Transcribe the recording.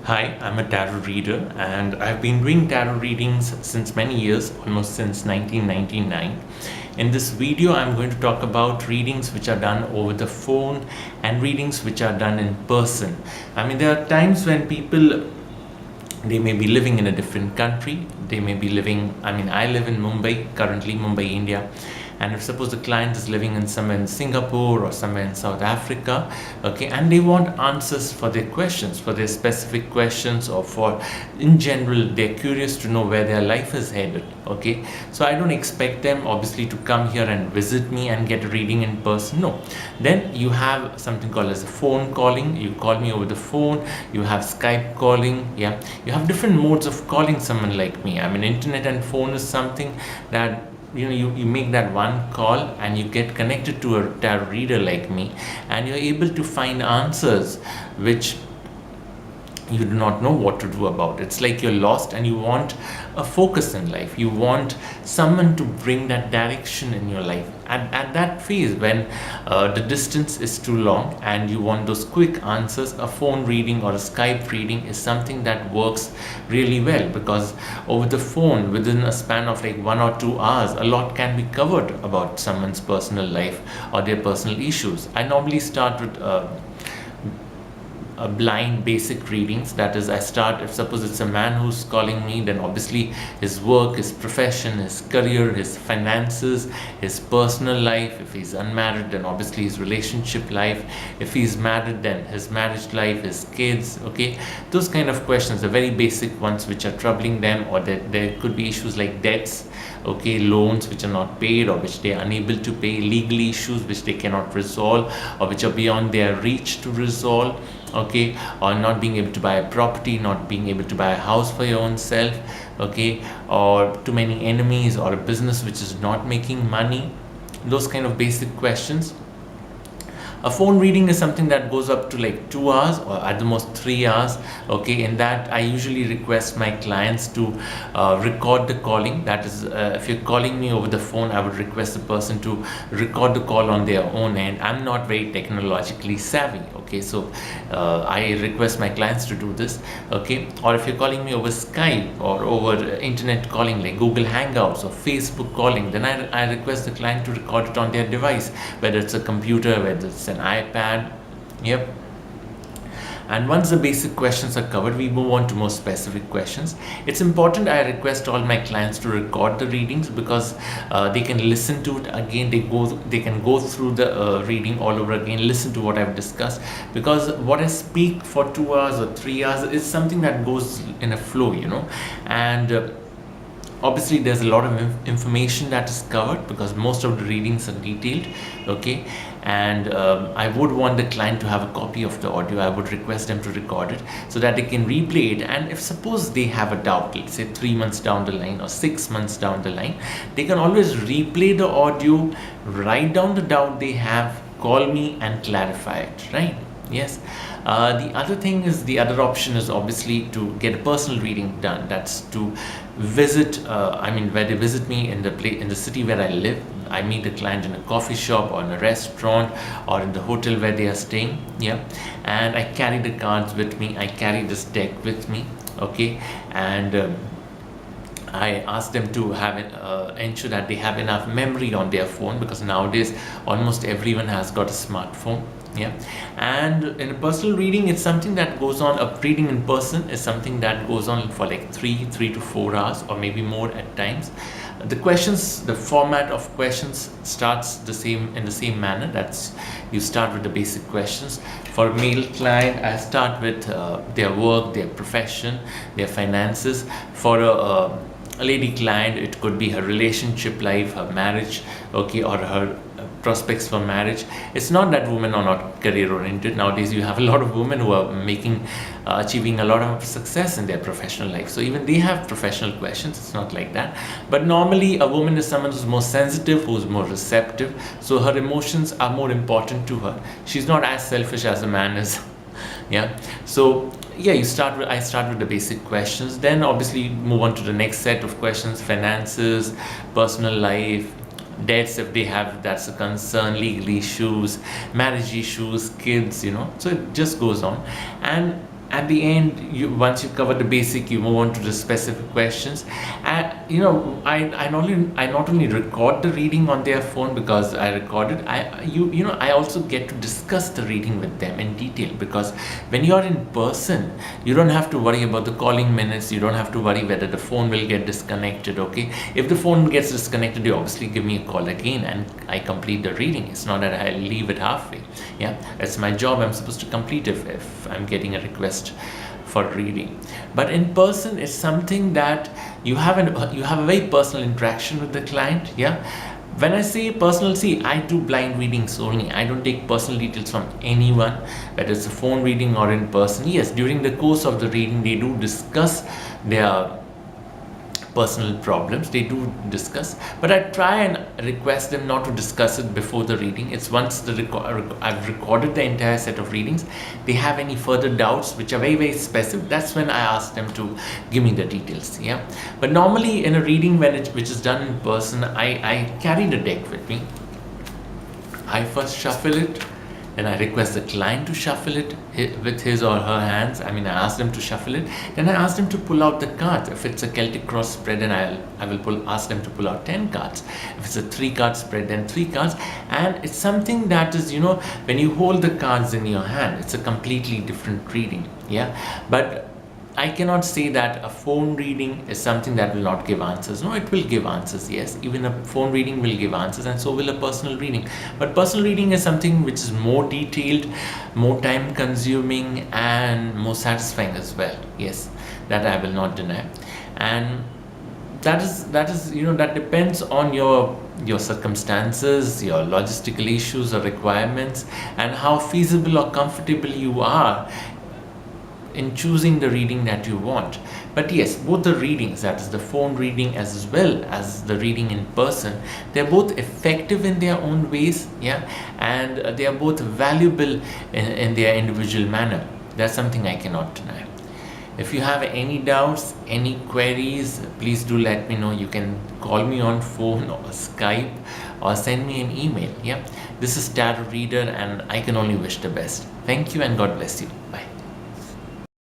Hi, I'm a tarot reader and I've been doing tarot readings since many years, almost since 1999. In this video, I'm going to talk about readings which are done over the phone and readings which are done in person. I mean, there are times when people they may be living in a different country. They may be living, I live in Mumbai, currently Mumbai, India. And if suppose the client is living in somewhere in Singapore or somewhere in South Africa, okay, and they want answers for their questions, for their specific questions, or for in general, they're curious to know where their life is headed, okay. So I don't expect them obviously to come here and visit me and get a reading in person. No. Then you have something called as a phone calling. You call me over the phone. You have Skype calling. Yeah, you have different modes of calling someone like me. I mean, internet and phone is something that you make that one call and you get connected to a tarot reader like me, and you're able to find answers which you do not know what to do about. It's like you're lost and you want a focus in life. You want someone to bring that direction in your life. At that phase when the distance is too long and you want those quick answers, a phone reading or a Skype reading is something that works really well, because over the phone, within a span of like 1 or 2 hours, a lot can be covered about someone's personal life or their personal issues. I normally start with blind basic readings. That is, I start, if suppose it's a man who's calling me, then obviously his work, his profession, his career, his finances, his personal life. If he's unmarried, then obviously his relationship life. If he's married, then his marriage life, his kids, okay. Those kind of questions, the very basic ones which are troubling them, or that there could be issues like debts, okay, loans which are not paid or which they are unable to pay, legal issues which they cannot resolve or which are beyond their reach to resolve, okay, or not being able to buy a property, not being able to buy a house for your own self, okay, or too many enemies, or a business which is not making money. Those kind of basic questions. A phone reading is something that goes up to like 2 hours or at the most 3 hours, okay. In that, I usually request my clients to record the calling. That is, if you're calling me over the phone, I would request the person to record the call on their own end. I'm not very technologically savvy, okay, so I request my clients to do this, okay. Or if you're calling me over Skype or over internet calling like Google Hangouts or Facebook calling, then I request the client to record it on their device, whether it's a computer, whether it's an iPad. Yep. And once the basic questions are covered, we move on to more specific questions. It's important, I request all my clients to record the readings, because they can listen to it again. They can go through the reading all over again, listen to what I've discussed, because what I speak for 2 hours or 3 hours is something that goes in a flow, and obviously there's a lot of information that is covered, because most of the readings are detailed, okay. And I would want the client to have a copy of the audio. I would request them to record it so that they can replay it, and if suppose they have a doubt, let's say 3 months down the line or 6 months down the line, they can always replay the audio, write down the doubt they have, call me and clarify it, right? Yes. The other option is obviously to get a personal reading done. That's to visit, where they visit me in the city where I live. I meet the client in a coffee shop or in a restaurant or in the hotel where they are staying. Yeah, and I carry the cards with me. I carry this deck with me. Okay, and I ask them to have ensure that they have enough memory on their phone, because nowadays almost everyone has got a smartphone. Yeah, and in a personal reading, it's something that goes on. A reading in person is something that goes on for like 3 to 4 hours or maybe more at times. The format of questions starts in the same manner. That's, you start with the basic questions. For a male client, I start with their work, their profession, their finances. For a lady client, it could be her relationship life, her marriage, okay, or her prospects for marriage. It's not that women are not career oriented. Nowadays you have a lot of women who are achieving a lot of success in their professional life, so even they have professional questions. It's not like that, but normally a woman is someone who's more sensitive, who's more receptive, so her emotions are more important to her. She's not as selfish as a man is. Yeah, so yeah, I start with the basic questions, then obviously move on to the next set of questions: finances, personal life, debts if they have, that's a concern, legal issues, marriage issues, kids, so it just goes on. And at the end, once you cover the basic, you move on to the specific questions. And I not only record the reading on their phone because I record it, I also get to discuss the reading with them in detail, because when you are in person, you don't have to worry about the calling minutes, you don't have to worry whether the phone will get disconnected. Okay, if the phone gets disconnected, you obviously give me a call again and I complete the reading. It's not that I leave it halfway. Yeah, it's my job. I'm supposed to complete if I'm getting a request for reading. But in person, it's something that you have a very personal interaction with the client. Yeah, when I say personal, see, I do blind readings only. I don't take personal details from anyone, whether it's a phone reading or in person. Yes, during the course of the reading, they do discuss their personal problems, they do discuss, but I try and request them not to discuss it before the reading. It's once I've recorded the entire set of readings, they have any further doubts which are very, very specific, that's when I ask them to give me the details. Yeah, but normally in a reading which is done in person, I carry the deck with me. I first shuffle it, then I request the client to shuffle it with his or her hands. I ask them to shuffle it. Then I ask them to pull out the cards. If it's a Celtic cross spread, then I will ask them to pull out 10 cards. If it's a 3-card spread, then 3 cards. And it's something that is, when you hold the cards in your hand, it's a completely different reading. Yeah, but I cannot say that a phone reading is something that will not give answers. No, it will give answers, yes. Even a phone reading will give answers, and so will a personal reading. But personal reading is something which is more detailed, more time consuming, and more satisfying as well. Yes, that I will not deny. And that depends on your circumstances, your logistical issues or requirements, and how feasible or comfortable you are in choosing the reading that you want. But yes, both the readings, that is the phone reading as well as the reading in person, they're both effective in their own ways. Yeah, and they are both valuable in their individual manner. That's something I cannot deny. If you have any doubts, any queries, please do let me know. You can call me on phone or Skype or send me an email. Yeah, this is Tarot Reader, and I can only wish the best. Thank you and God bless you. Bye.